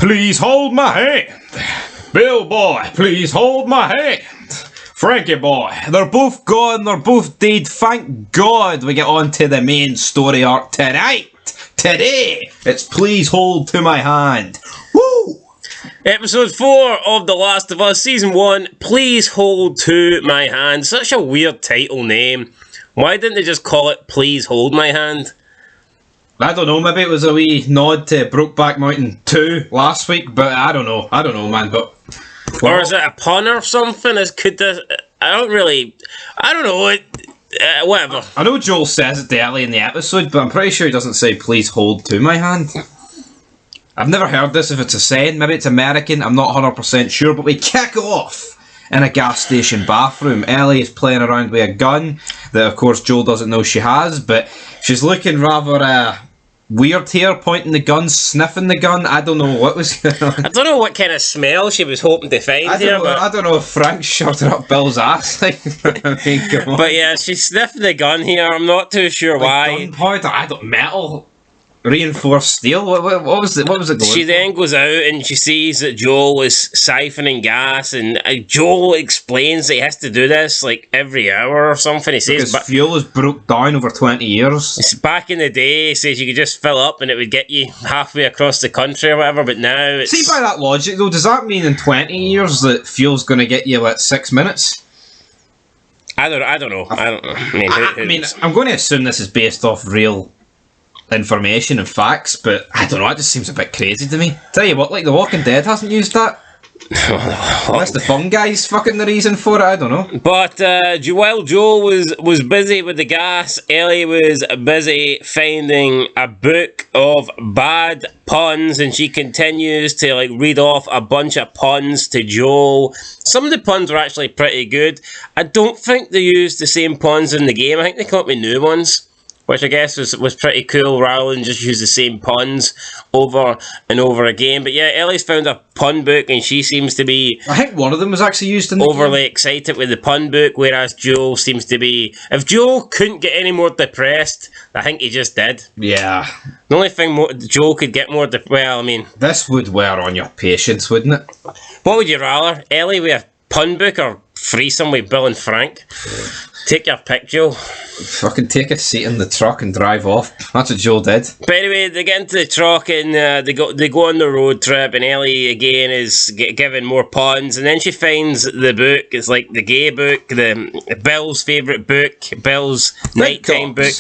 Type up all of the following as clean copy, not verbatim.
please hold my hand. Bill boy, please hold my hand. Frankie boy, they're both gone, they're both dead. Thank God we get on to the main story arc tonight. Today, it's please hold to my hand. Woo! Episode 4 of The Last of Us, Season 1, Please Hold to My Hand. Such a weird title name. Why didn't they just call it Please Hold My Hand? I don't know, maybe it was a wee nod to Brokeback Mountain 2 last week, but I don't know, man, but... Well, or is it a pun or something? I don't know, whatever. I know Joel says it to Ellie in the episode, but I'm pretty sure he doesn't say please hold to my hand. I've never heard this if it's a saying, maybe it's American, I'm not 100% sure, but we kick off in a gas station bathroom. Ellie is playing around with a gun that of course Joel doesn't know she has, but she's looking rather weird here, pointing the gun, sniffing the gun. I don't know what was going on. I don't know what kind of smell she was hoping to find I don't know if Frank shoved her up Bill's ass. But yeah, she's sniffing the gun here. I'm not too sure why. Gunpowder, metal. Reinforced steel? What was it going She then goes out and she sees that Joel is siphoning gas, and Joel explains that he has to do this like every hour or something. He says because fuel has broke down over 20 years. Back in the day, he says you could just fill up and it would get you halfway across the country or whatever, but now it's... See, by that logic though, does that mean in 20 years that fuel's going to get you like 6 minutes? I don't know. I mean, I'm going to assume this is based off real information and facts, but I don't know, it just seems a bit crazy to me. Tell you what, like The Walking Dead hasn't used that. Unless the fungi's fucking the reason for it, I don't know. But while Joel was busy with the gas, Ellie was busy finding a book of bad puns, and she continues to read off a bunch of puns to Joel. Some of the puns were actually pretty good. I don't think they used the same puns in the game. I think they came up with new ones, which I guess was pretty cool, rather than just use the same puns over and over again. But yeah, Ellie's found a pun book, and she seems to be... I think one of them was actually used in the overly game. Excited with the pun book, whereas Joel seems to be... If Joel couldn't get any more depressed, I think he just did. Yeah. The only thing Joel could get more... This would wear on your patience, wouldn't it? What would you rather? Ellie with a pun book or threesome with Bill and Frank? Take your pick, Joel. Fucking take a seat in the truck and drive off. That's what Joel did. But anyway, they get into the truck and they go on the road trip, and Ellie again is given more puns, and then she finds the book. It's like the gay book, the Bill's favourite book, Bill's nighttime book,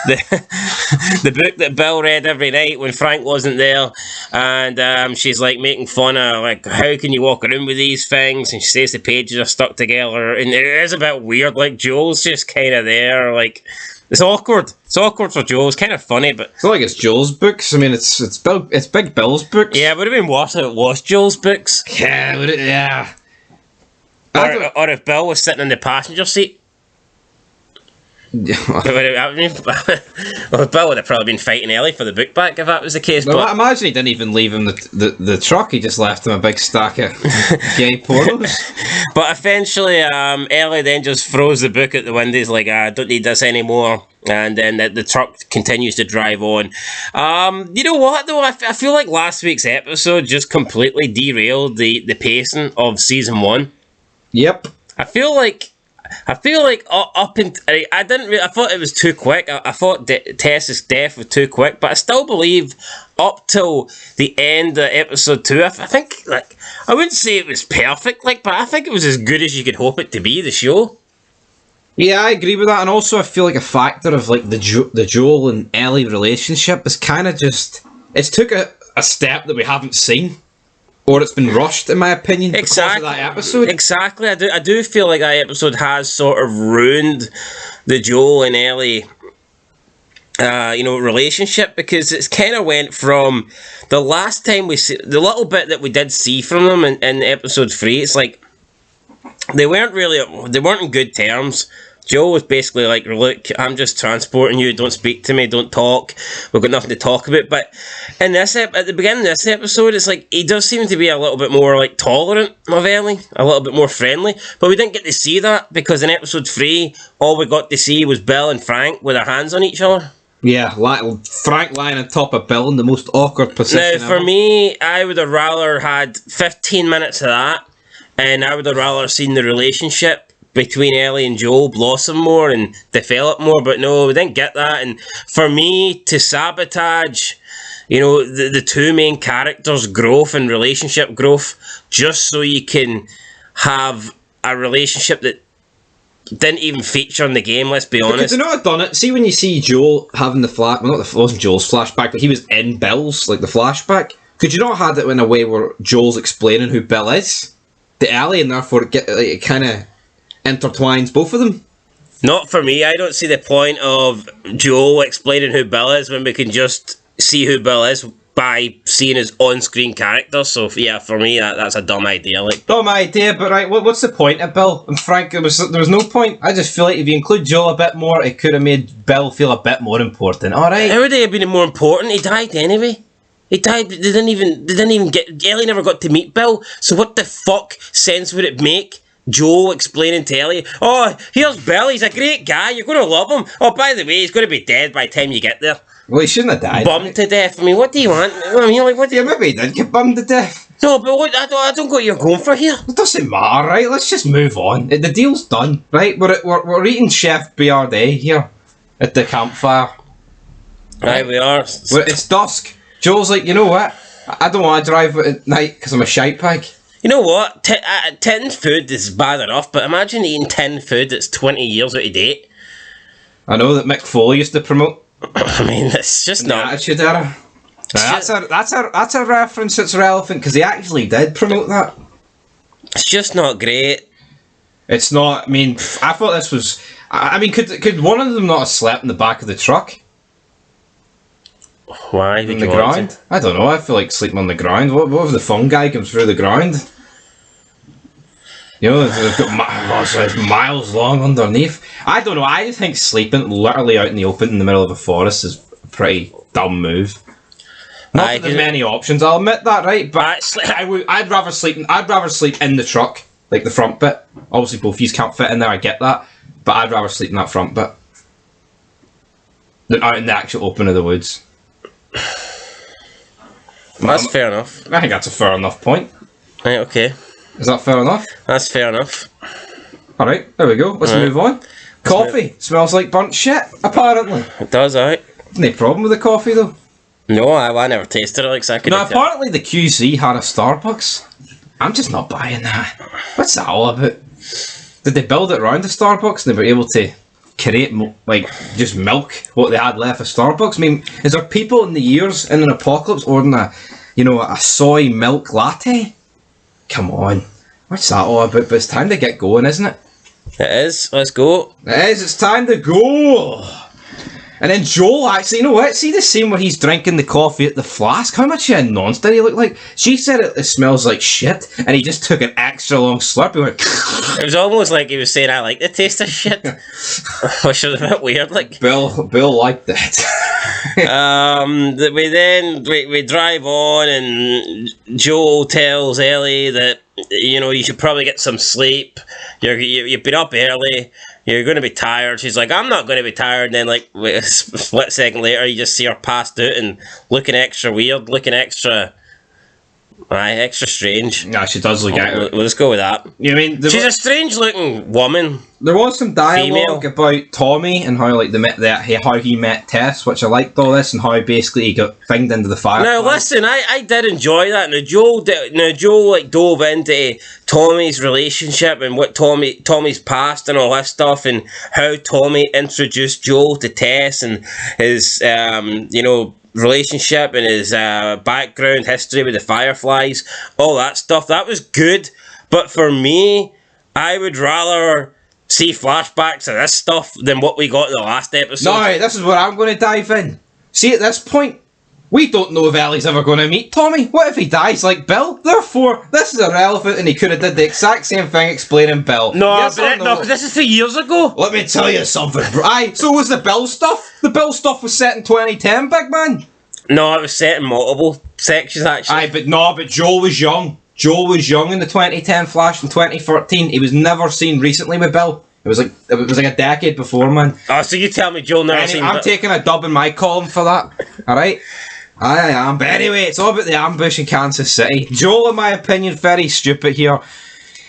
the book that Bill read every night when Frank wasn't there, and she's like making fun of like, how can you walk around with these things? And she says the pages are stuck together, and it is a bit weird. Like Joel's just kind of there, like it's awkward. It's awkward for Joel. It's kind of funny, but it's not like it's Joel's books. I mean, it's Big Bill's books. Yeah, it would have been worse if it was Joel's books. Yeah, would it? Yeah. Or if Bill was sitting in the passenger seat. Well, Bill would have probably been fighting Ellie for the book back if that was the case. Well, I imagine he didn't even leave him the truck. He just left him a big stack of gay pornos. But eventually, Ellie then just throws the book at the window. He's like, I don't need this anymore. And then the truck continues to drive on. You know what, though? I feel like last week's episode just completely derailed the pacing of season 1. Yep. I feel like I thought it was too quick. I thought Tess's death was too quick, but I still believe up till the end of episode 2, I think, I wouldn't say it was perfect, but I think it was as good as you could hope it to be, the show. Yeah, I agree with that, and also I feel like a factor of the Joel and Ellie relationship is kind of just, it's took a step that we haven't seen. Or it's been rushed, in my opinion, because of that episode. Exactly. I do feel like that episode has sort of ruined the Joel and Ellie, relationship, because it's kind of went from the last time we see the little bit that we did see from them in episode 3. It's like they weren't in good terms. Joel was basically like, look, I'm just transporting you, don't speak to me, don't talk, we've got nothing to talk about. But in this at the beginning of this episode, it's like he does seem to be a little bit more tolerant of Ellie, a little bit more friendly, but we didn't get to see that, because in episode 3 all we got to see was Bill and Frank with their hands on each other. Yeah, Frank lying on top of Bill in the most awkward position Now, for ever. me, I would have rather had 15 minutes of that, and I would have rather seen the relationship between Ellie and Joel blossom more and develop more, but no, we didn't get that. And for me, to sabotage, the two main characters' growth and relationship growth, just so you can have a relationship that didn't even feature in the game, let's be honest. Could they not have done it? See, when you see Joel having the flash, well, it wasn't Joel's flashback, but he was in Bill's, like the flashback. Could you not have had it in a way where Joel's explaining who Bill is to Ellie, and therefore it kind of intertwines both of them? Not for me. I don't see the point of Joel explaining who Bill is when we can just see who Bill is by seeing his on-screen character. So yeah, for me, that's a dumb idea. Dumb idea, but right, what's the point of Bill? And Frank, there was no point. I just feel like if you include Joel a bit more, it could have made Bill feel a bit more important. All right. How would he have been more important? He died anyway. He died. They didn't even get. Ellie never got to meet Bill. So what the fuck sense would it make? Joel explaining to Ellie, "Oh, here's Bill. He's a great guy. You're going to love him. Oh, by the way, he's going to be dead by the time you get there." Well, he shouldn't have died. Bummed to death. I mean, what do you want? I mean, what do you... Maybe he did get bummed to death. No, but what, I don't get what you're going for here. It doesn't matter, right? Let's just move on. The deal's done, right? We're eating Chef Boyardee here at the campfire. Right, we are. It's dusk. Joel's like, you know what? I don't want to drive at night because I'm a shite bag. You know what? Tin food is bad enough, but imagine eating tin food that's 20 years out of date. I know that Mick Foley used to promote. I mean, it's just not. Attitude Era. That's a reference that's relevant because he actually did promote that. It's just not great. It's not. I mean, I thought this was. I mean, could one of them not have slept in the back of the truck? Why? On the ground? I don't know. I feel like sleeping on the ground. What if the phone guy comes through the ground? You know, they've got miles long underneath. I don't know. I think sleeping literally out in the open in the middle of a forest is a pretty dumb move. Not that there's many options. I'll admit that, right? But I'd rather sleep in the truck, like the front bit. Obviously, both of you can't fit in there. I get that, but I'd rather sleep in that front bit than out in the actual open of the woods. That's fair enough. I think that's a fair enough point. Right, okay. Is that fair enough? That's fair enough. Alright, there we go. Let's move on. Coffee smells like burnt shit, apparently. It does, alright. No problem with the coffee, though. No, I never tasted it, like exactly. No, apparently the QC had a Starbucks. I'm just not buying that. What's that all about? Did they build it around the Starbucks and they were able to create, just milk what they had left of Starbucks? I mean, is there people in the years in an apocalypse ordering a soy milk latte? Come on. What's that all about? But it's time to get going, isn't it? It is. Let's go. It is. It's time to go. And then Joel, actually, you know what? See the scene where he's drinking the coffee at the flask? How much of a nonce did he look like? She said it smells like shit, and he just took an extra long slurp. He went... It was almost like he was saying, I like the taste of shit. Which was a bit weird. Like Bill liked that. We drive on, and Joel tells Ellie that, you should probably get some sleep. You've been up early. You're going to be tired. She's like, I'm not going to be tired. And then, a split second later, you just see her passed out and looking extra weird, looking extra strange. Yeah, she does look at it. We'll just go with that. You know what I mean? She's a strange-looking woman. There was some dialogue about Tommy and how how he met Tess, which I liked all this, and how basically he got finged into the fire. Now listen, I did enjoy that. Now Joel dove into Tommy's relationship and what Tommy's past and all that stuff, and how Tommy introduced Joel to Tess and his relationship and his background history with the Fireflies, all that stuff. That was good, but for me, I would rather see flashbacks of this stuff than what we got in the last episode. No, this is where I'm going to dive in. See, at this point, we don't know if Ellie's ever going to meet Tommy. What if he dies like Bill? Therefore, this is irrelevant, and he could have did the exact same thing explaining Bill. No, yes but no, this is 3 years ago. Let me tell you something, bro. So was the Bill stuff. The Bill stuff was set in 2010, big man. No, it was set in multiple sections, actually. But Joel was young. Joel was young in the 2010 Flash in 2013. He was never seen recently with Bill. It was like a decade before, man. Oh, so you tell me Joel never seen... I'm taking a dub in my column for that. Alright? I am. But anyway, it's all about the ambush in Kansas City. Joel, in my opinion, very stupid here.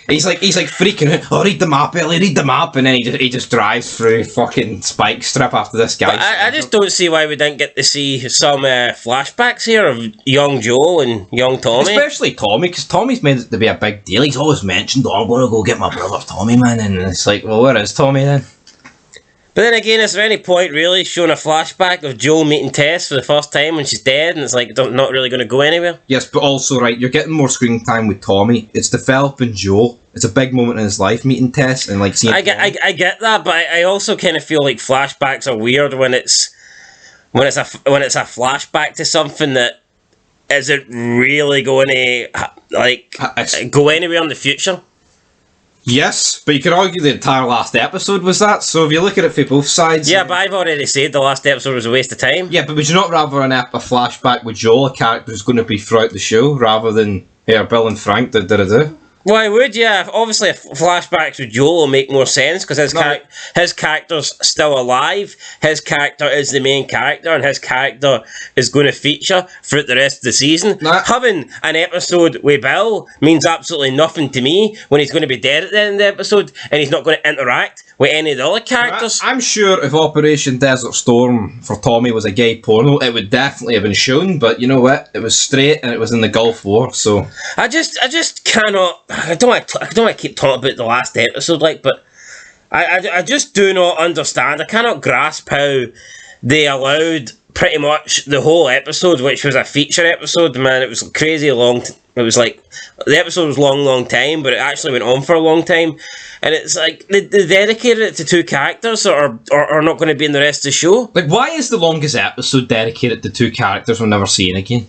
He's like freaking out. Oh, read the map, Ellie, read the map, and then he just drives through fucking Spike Strip after this guy. I just don't see why we didn't get to see some flashbacks here of young Joel and young Tommy. Especially Tommy, because Tommy's made it to be a big deal. He's always mentioned, "Oh, I'm going to go get my brother Tommy, man," and it's like, well, where is Tommy then? But then again, is there any point really showing a flashback of Joel meeting Tess for the first time when she's dead, and it's like not really going to go anywhere? Yes, but also, right, you're getting more screen time with Tommy. It's developing Joel. It's a big moment in his life, meeting Tess and like seeing. I get that, but I also kind of feel like flashbacks are weird when it's a flashback to something that isn't really going to go anywhere in the future. Yes, but you could argue the entire last episode was that, so if you look at it from both sides... Yeah, but I've already said the last episode was a waste of time. Yeah, but would you not rather a flashback with Joel, a character who's going to be throughout the show, rather than, here, Bill and Frank, da-da-da-da? Well, I would, yeah. Obviously, flashbacks with Joel will make more sense, because his character's still alive, his character is the main character, and his character is going to feature throughout the rest of the season. Having an episode with Bill means absolutely nothing to me when he's going to be dead at the end of the episode, and he's not going to interact with any of the other characters. I'm sure if Operation Desert Storm for Tommy was a gay porno, it would definitely have been shown, but you know what? It was straight, and it was in the Gulf War, so... I just cannot... I don't want to keep talking about the last episode, but I just do not understand. I cannot grasp how they allowed pretty much the whole episode, which was a feature episode, man. It was crazy long. It was like, the episode was long time, but it actually went on for a long time. And it's like, they dedicated it to two characters that are not going to be in the rest of the show. Like, why is the longest episode dedicated to two characters we'll never see again?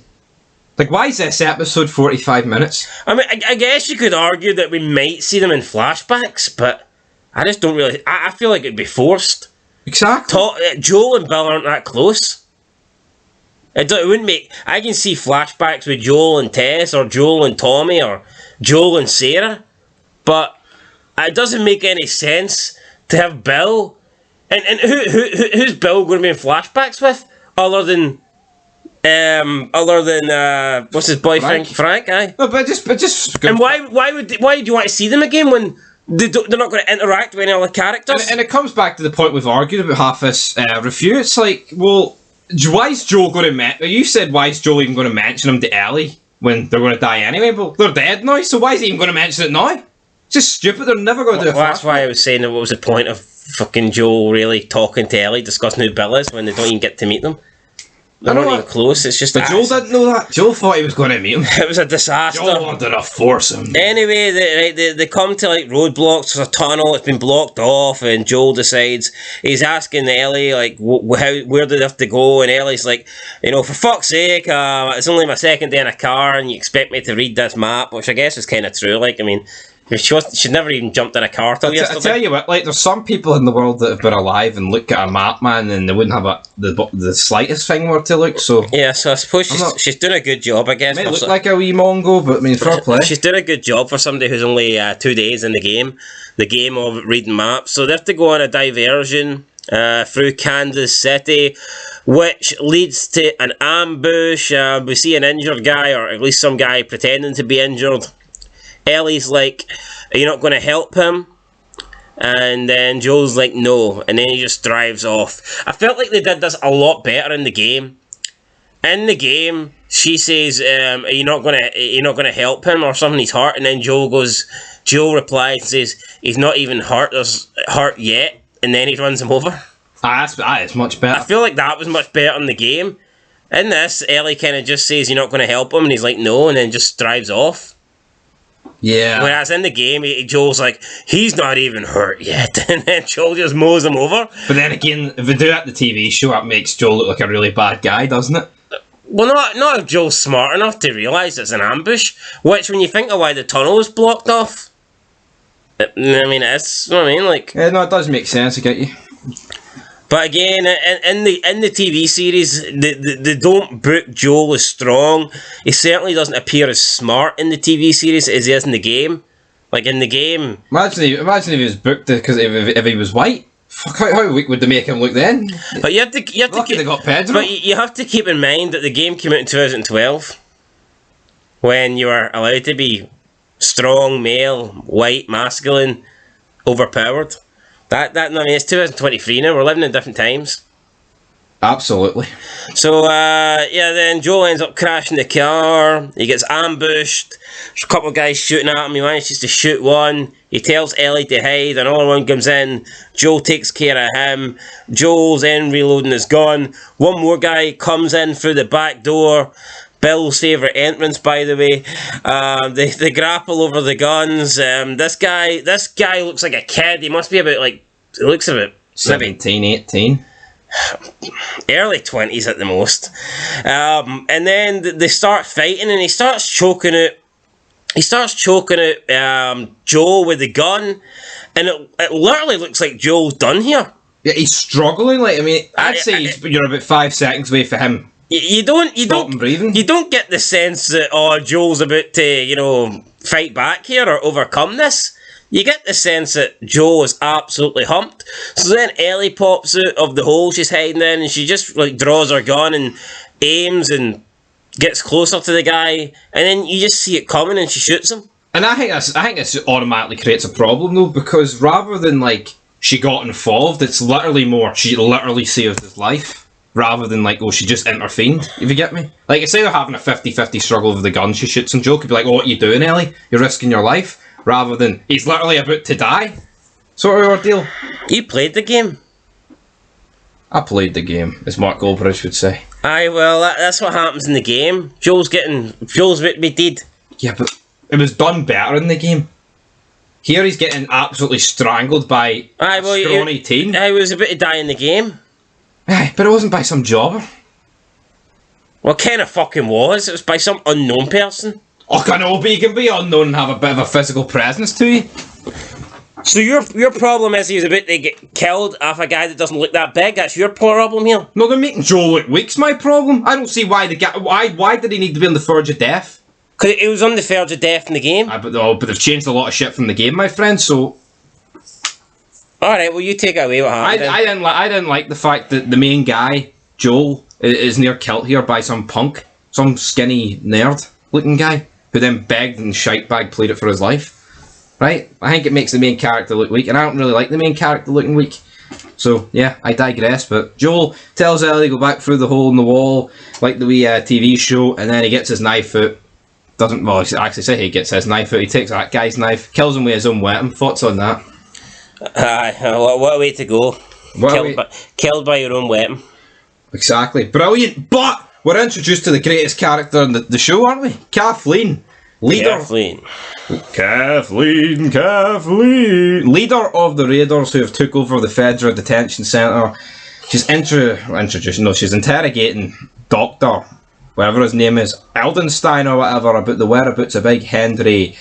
Like, why is this episode 45 minutes? I mean, I guess you could argue that we might see them in flashbacks, but I just don't really... I feel like it'd be forced. Exactly. Joel and Bill aren't that close. It wouldn't make... I can see flashbacks with Joel and Tess, or Joel and Tommy, or Joel and Sarah, but it doesn't make any sense to have Bill... And who's Bill going to be in flashbacks with? Other than what's his boyfriend, Frank? Aye. No, but just. And why do you want to see them again when they're not going to interact with any other characters? And it comes back to the point we've argued about half this review. It's like, well, why is Joel going to you said why is Joel even going to mention him to Ellie when they're going to die anyway? Well, they're dead now, so why is he even going to mention it now? It's just stupid. They're never going to do it. Well, that's why I was saying that what was the point of fucking Joel really talking to Ellie, discussing who Bill is when they don't even get to meet them. They're not even close, it's just... But Joel didn't know that. Joel thought he was going to meet him. It was a disaster. Joel wanted to force him. Anyway, they come to roadblocks, there's a tunnel, it's been blocked off, and Joel decides, he's asking Ellie, where do they have to go, and Ellie's like, for fuck's sake, it's only my second day in a car, and you expect me to read this map, which I guess is kind of true, she'd never even jumped in a car till yesterday. I tell you what, there's some people in the world that have been alive and look at a map, man, and they wouldn't have the slightest thing where to look, so... Yeah, so I suppose she's doing a good job, I guess. May look like a wee Mongo, but fair play. She's doing a good job for somebody who's only 2 days in the game of reading maps. So they have to go on a diversion through Kansas City, which leads to an ambush. We see an injured guy, or at least some guy pretending to be injured. Ellie's like, are you not going to help him? And then Joel's like, no. And then he just drives off. I felt like they did this a lot better in the game. In the game, she says, are you not going to help him or something? He's hurt. And then Joel replies and says, he's not even hurt yet. And then he runs him over. That is much better. I feel like that was much better in the game. In this, Ellie kind of just says, you're not going to help him. And he's like, no. And then just drives off. Yeah. Whereas in the game, Joel's like, he's not even hurt yet. And then Joel just mows him over. But then again, if they do that in the TV show, it makes Joel look like a really bad guy, doesn't it? Well, not if Joel's smart enough to realise it's an ambush. Which, when you think of why the tunnel is blocked off, it is, Yeah, no, it does make sense, I get you. But again, in the TV series, they don't book Joel as strong. He certainly doesn't appear as smart in the TV series as he is in the game. Like in the game. Imagine if he was booked because if he was white. Fuck, how weak would they make him look then? But you have to keep, they got Pedro. But you have to keep in mind that the game came out in 2012, when you were allowed to be strong, male, white, masculine, overpowered. That I mean, it's 2023 now. We're living in different times. Absolutely. So, then Joel ends up crashing the car. He gets ambushed. There's a couple of guys shooting at him. He manages to shoot one. He tells Ellie to hide. Another one comes in. Joel takes care of him. Joel's in reloading his gun. One more guy comes in through the back door. Bill's favourite entrance, by the way. They grapple over the guns. This guy looks like a kid. He must be about, like, he looks about 17, 18. Early 20s at the most. And then they start fighting, and he starts choking out Joel with the gun, and it literally looks like Joel's done here. Yeah, he's struggling. Like, I mean, I'd say you're about 5 seconds away for him. You don't breathing. You don't get the sense that Joel's about to fight back here or overcome this. You get the sense that Joel is absolutely humped. So then Ellie pops out of the hole she's hiding in, and she just like draws her gun and aims and gets closer to the guy, and then you just see it coming and she shoots him. And I think this automatically creates a problem though, because rather than like she got involved, it's literally more she literally saved his life. Rather than like, she just intervened, if you get me. Like, instead of having a 50-50 struggle with the gun she shoots, and Joe could be like, what are you doing, Ellie? You're risking your life. Rather than, he's literally about to die. Sort of ordeal. You played the game? I played the game, as Mark Goldbridge would say. Aye, well, that's what happens in the game. Joel's about to be dead. Yeah, but it was done better in the game. Here he's getting absolutely strangled by a scrawny teen. I was about to die in the game. Aye, but it wasn't by some jobber. Well, it kind of fucking was. It was by some unknown person. Oh, I know, but you can be unknown and have a bit of a physical presence to you. So your problem is he's about to get killed off a guy that doesn't look that big? That's your problem here? No, they're making Joel look weak's my problem. I don't see why the guy... Why did he need to be on the verge of death? Because it was on the verge of death in the game. But they've changed a lot of shit from the game, my friend, so... Alright, well, you take it away what happened. I didn't like the fact that the main guy, Joel, is near killed here by some punk. Some skinny nerd-looking guy, who then begged and shitebag played it for his life. Right? I think it makes the main character look weak, and I don't really like the main character looking weak. So, yeah, I digress, but Joel tells Ellie to go back through the hole in the wall, like the wee TV show, and then he gets his knife out. He actually say he gets his knife out. He takes that guy's knife, kills him with his own weapon. Thoughts on that? What a way to go. Killed by your own weapon. Exactly. Brilliant. But we're introduced to the greatest character in the show, aren't we? Kathleen. Kathleen. Leader of the Raiders who have took over the Federal Detention Centre. She's she's interrogating Doctor, whatever his name is, Eldenstein or whatever, about the whereabouts of Big Henry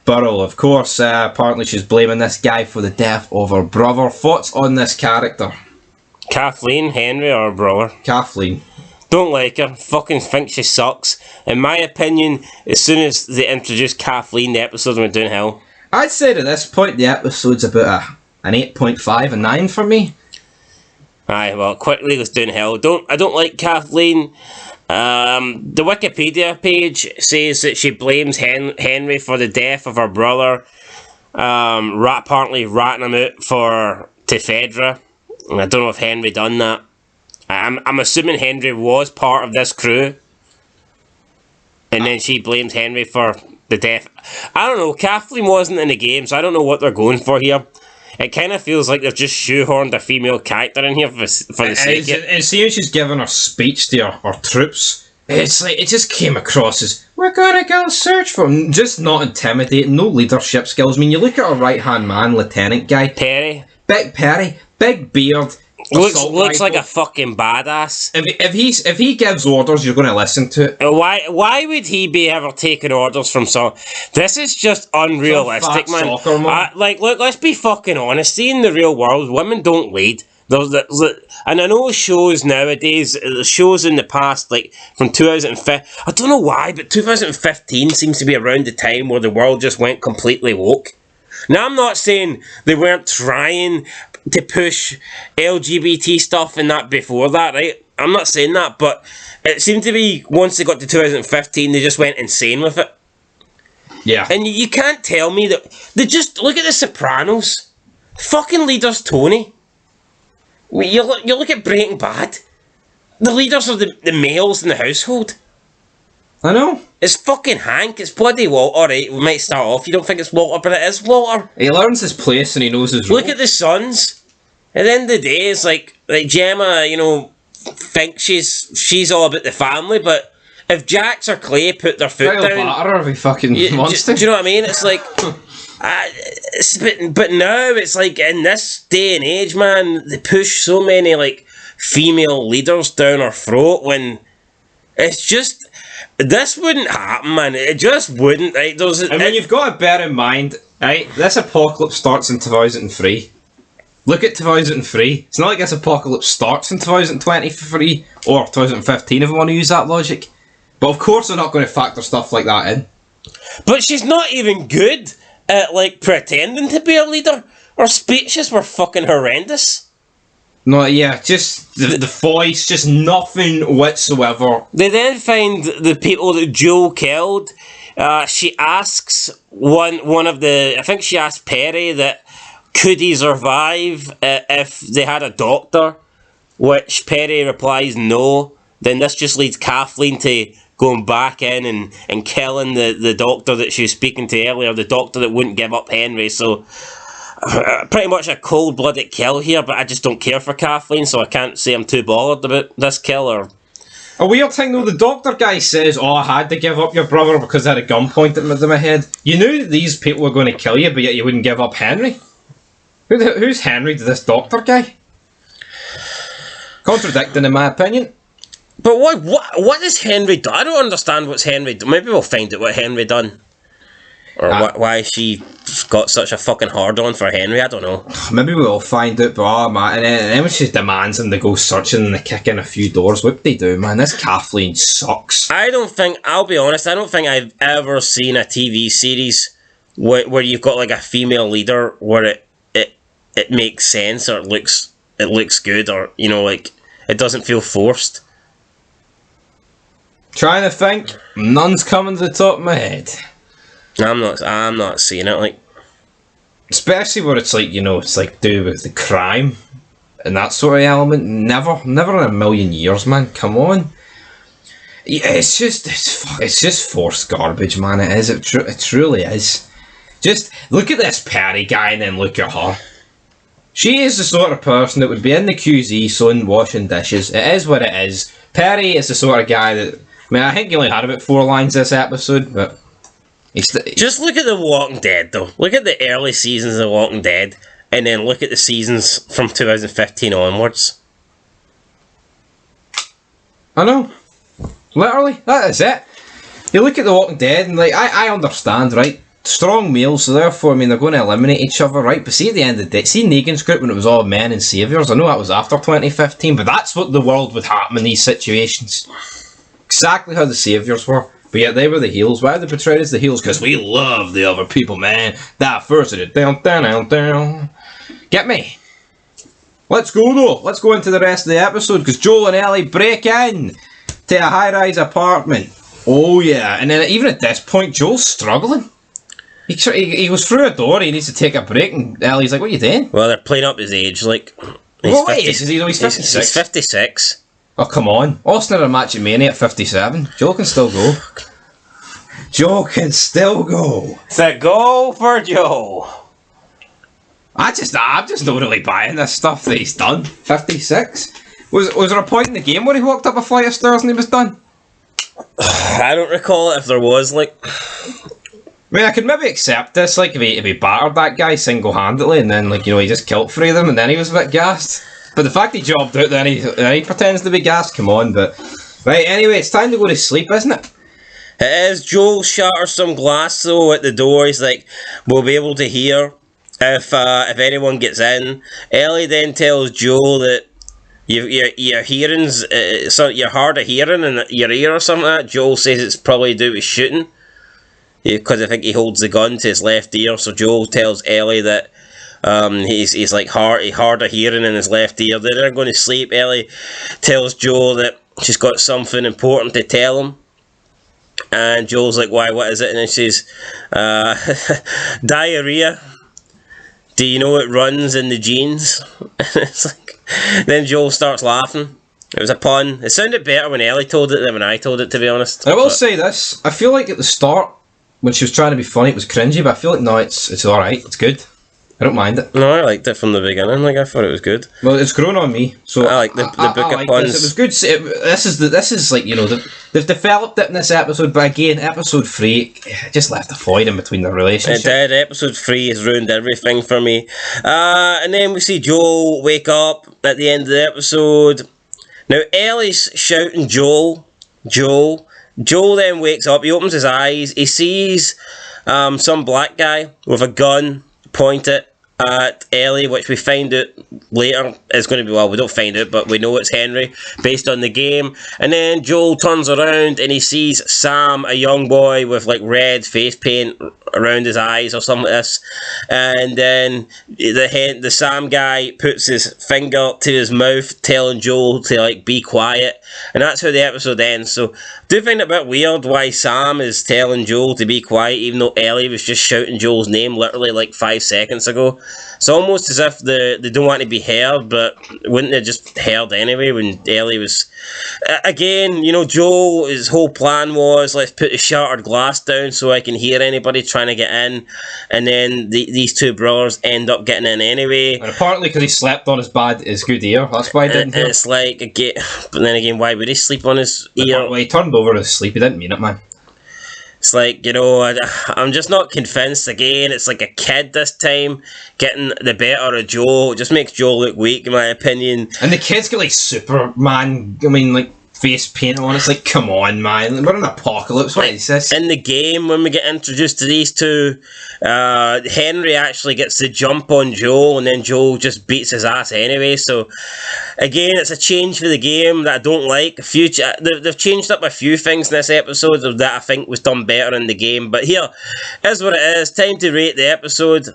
Burrell. Of course, apparently she's blaming this guy for the death of her brother. Thoughts on this character? Kathleen, Henry, or her brother? Kathleen. Don't like her. Fucking think she sucks. In my opinion, as soon as they introduced Kathleen, the episode went downhill. I'd say at this point the episode's about an 8.5, a 9 for me. Aye, well, quickly goes downhill. I don't like Kathleen. The Wikipedia page says that she blames Henry for the death of her brother, apparently ratting him out to Fedra. And I don't know if Henry done that. I'm assuming Henry was part of this crew, and then she blames Henry for the death. I don't know, Kathleen wasn't in the game, so I don't know what they're going for here. It kind of feels like they've just shoehorned a female character in here for the sake of it. And seeing she's giving her speech to her troops, it's like, it just came across as, we're gonna go search for him. Just not intimidating, no leadership skills. I mean, you look at her right-hand man, lieutenant guy. Perry, big beard. Looks like a fucking badass. If he gives orders, you're going to listen to it. Why would he be ever taking orders from some? This is just unrealistic, man. Look, let's be fucking honest. See, in the real world, women don't lead. And I know shows nowadays, shows in the past, like from 2005, I don't know why, but 2015 seems to be around the time where the world just went completely woke. Now, I'm not saying they weren't trying to push LGBT stuff and that before that, right? I'm not saying that, but it seemed to be, once they got to 2015, they just went insane with it. Yeah. And you can't tell me that... They just... Look at The Sopranos. Fucking leader's Tony. You look at Breaking Bad. The leaders are the males in the household. I know. It's fucking Hank. It's bloody Walter. Alright, we might start off. You don't think it's Walter, but it is Walter. He learns his place and he knows his role. Look at the sons. At the end of the day, it's like Gemma, thinks she's all about the family, but if Jax or Clay put their foot I'll down... batter her if he fucking wants to. Do you know what I mean? It's like... but now it's like in this day and age, man, they push so many like female leaders down our throat when it's just this wouldn't happen, man. It just wouldn't. Right? You've got to bear in mind, right? This apocalypse starts in 2003. Look at 2003. It's not like this apocalypse starts in 2023 or 2015 if we want to use that logic. But of course, they're not going to factor stuff like that in. But she's not even good at like pretending to be a leader. Her speeches were fucking horrendous. No, yeah, just the voice, just nothing whatsoever. They then find the people that Joel killed. She asks one of the... I think she asked Perry that could he survive if they had a doctor, which Perry replies no. Then this just leads Kathleen to going back in and killing the doctor that she was speaking to earlier, the doctor that wouldn't give up Henry. So pretty much a cold-blooded kill here, but I just don't care for Kathleen, so I can't say I'm too bothered about this kill. Or a weird thing though, the doctor guy says, "Oh, I had to give up your brother because I had a gun pointed at my head." You knew that these people were going to kill you, but yet you wouldn't give up Henry. Who's Henry to this doctor guy? Contradicting, in my opinion. But what has Henry done? I don't understand what's Henry done. Maybe we'll find out what Henry done. Or why she got such a fucking hard-on for Henry, I don't know. Maybe we'll find out, but and then when she demands them to go searching and they kick in a few doors, what they do, man? This Kathleen sucks. I'll be honest, I don't think I've ever seen a TV series where you've got like a female leader where it makes sense or it looks good, or like it doesn't feel forced. Trying to think, none's coming to the top of my head. I'm not seeing it, like, especially where it's like it's like do with the crime and that sort of element. Never in a million years, man. Come on. Yeah, it's just forced garbage, man. It is. It truly is. Just look at this Perry guy and then look at her. She is the sort of person that would be in the QZ soon washing dishes. It is what it is. Perry is the sort of guy that... I think he only had about 4 lines this episode, but... Just look at The Walking Dead, though. Look at the early seasons of The Walking Dead, and then look at the seasons from 2015 onwards. I know. Literally, that is it. You look at The Walking Dead, and I understand, right? Strong males, so therefore, they're going to eliminate each other, right? But see, at the end of the day, see Negan's group when it was all men and saviours. I know that was after 2015, but that's what the world would happen in these situations. Exactly how the saviours were. But yet they were the heels. Why are they portrayed as the heels? Because we love the other people, man. That first did down. Get me? Let's go though. Let's go into the rest of the episode because Joel and Ellie break in to a high-rise apartment. Oh yeah, and then even at this point, Joel's struggling. He goes through a door. He needs to take a break, and Ellie's like, "What are you doing?" Well, they're playing up his age, like. He's 56. He's 56. Oh, come on. Austin had a match at Mania at 57. Joel can still go. Joel can still go. It's a go for Joel. I'm just not really buying this stuff that he's done. 56? Was there a point in the game where he walked up a flight of stairs and he was done? I don't recall it if there was, like... I could maybe accept this, like, if he battered that guy single-handedly and then, like, he just killed 3 of them and then he was a bit gassed. But the fact he jobbed out, then he pretends to be gassed, come on, but... Right, anyway, it's time to go to sleep, isn't it? It is. Joel shatters some glass, though, at the door. He's like, we'll be able to hear. if anyone gets in. Ellie then tells Joel that your hearing's so you're hard of hearing in your ear or something like that. Joel says it's probably due to shooting, because I think he holds the gun to his left ear. So Joel tells Ellie that he's like hard of hearing in his left ear. They're going to sleep. Ellie tells Joel that she's got something important to tell him. And Joel's like, why, what is it? And then she's, diarrhea. Do you know it runs in the genes? It's like, then Joel starts laughing. It was a pun. It sounded better when Ellie told it than when I told it, to be honest. I will say this. I feel like at the start, when she was trying to be funny, it was cringy, but I feel like now it's alright. It's good. I don't mind it. No, I liked it from the beginning. Like, I thought it was good. Well, it's grown on me, so I like the book of puns. It was good. This is like, you know, they've developed it in this episode, but again, episode 3 just left a void in between the relationship. It did. Episode 3 has ruined everything for me. And then we see Joel wake up at the end of the episode. Now Ellie's shouting Joel. Joel then wakes up. He opens his eyes. He sees some black guy with a gun pointed at Ellie, which we find out later is going to be, well, we don't find out, but we know it's Henry based on the game. And then Joel turns around and he sees Sam, a young boy with like red face paint around his eyes or something like this. And then the Sam guy puts his finger to his mouth, telling Joel to like be quiet. And that's how the episode ends. So I do find it a bit weird why Sam is telling Joel to be quiet, even though Ellie was just shouting Joel's name literally like 5 seconds ago. It's almost as if they don't want to be heard, but wouldn't they just heard anyway when Ellie was... Again, you know, Joel, his whole plan was, let's put the shattered glass down so I can hear anybody trying to get in, and then these two brothers end up getting in anyway. And apparently because he slept on his good ear, that's why he didn't hear. It's like, again, but then again, why would he sleep on his ear? Well, he turned over to sleep, he didn't mean it, man. It's like, you know, I'm just not convinced. Again, it's like a kid this time getting the better of Joel. It just makes Joel look weak, in my opinion. And the kid's got like Superman, like face paint on. It's like, come on, man. We're in an apocalypse. What is this? In the game, when we get introduced to these two, Henry actually gets the jump on Joel, and then Joel just beats his ass anyway. So, again, it's a change for the game that I don't like. They've changed up a few things in this episode that I think was done better in the game. But here is what it is. Time to rate the episode.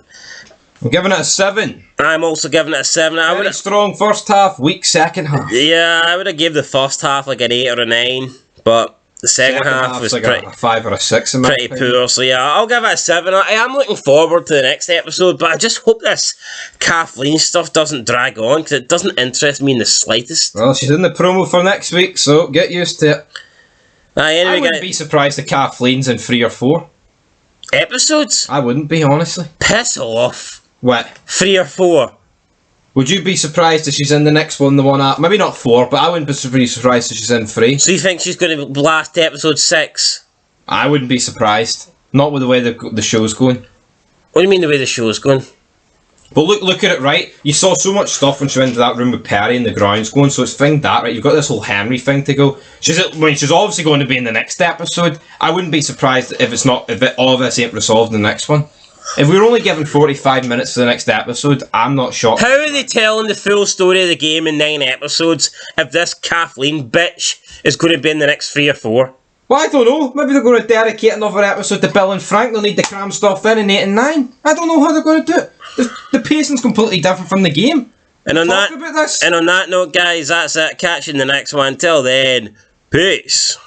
I'm giving it a 7. I'm also giving it a 7. I would strong first half, weak second half. Yeah, I would have given the first half like an 8 or a 9, but the second half was like pretty, a 5 or a 6 in pretty poor. So yeah, I'll give it a 7. I am looking forward to the next episode, but I just hope this Kathleen stuff doesn't drag on, because it doesn't interest me in the slightest. Well, she's in the promo for next week, so get used to it. Anyway, I wouldn't be surprised if Kathleen's in 3 or 4 episodes. I wouldn't be, honestly. Piss off. What? 3 or 4. Would you be surprised if she's in the next one, the one after? Maybe not 4, but I wouldn't be surprised if she's in 3. So you think she's going to blast episode 6? I wouldn't be surprised. Not with the way the show's going. What do you mean the way the show's going? But look at it, right? You saw so much stuff when she went into that room with Perry and the grounds going, so it's thing that, right? You've got this whole Henry thing to go. She's obviously going to be in the next episode. I wouldn't be surprised if all of this ain't resolved in the next one. If we were only given 45 minutes for the next episode, I'm not shocked. How are they telling the full story of the game in 9 episodes if this Kathleen bitch is going to be in the next 3 or 4? Well, I don't know. Maybe they're going to dedicate another episode to Bill and Frank. They'll need to cram stuff in 8 and 9. I don't know how they're going to do it. The pacing's completely different from the game. And on that note, guys, that's it. Catch you in the next one. Till then, peace.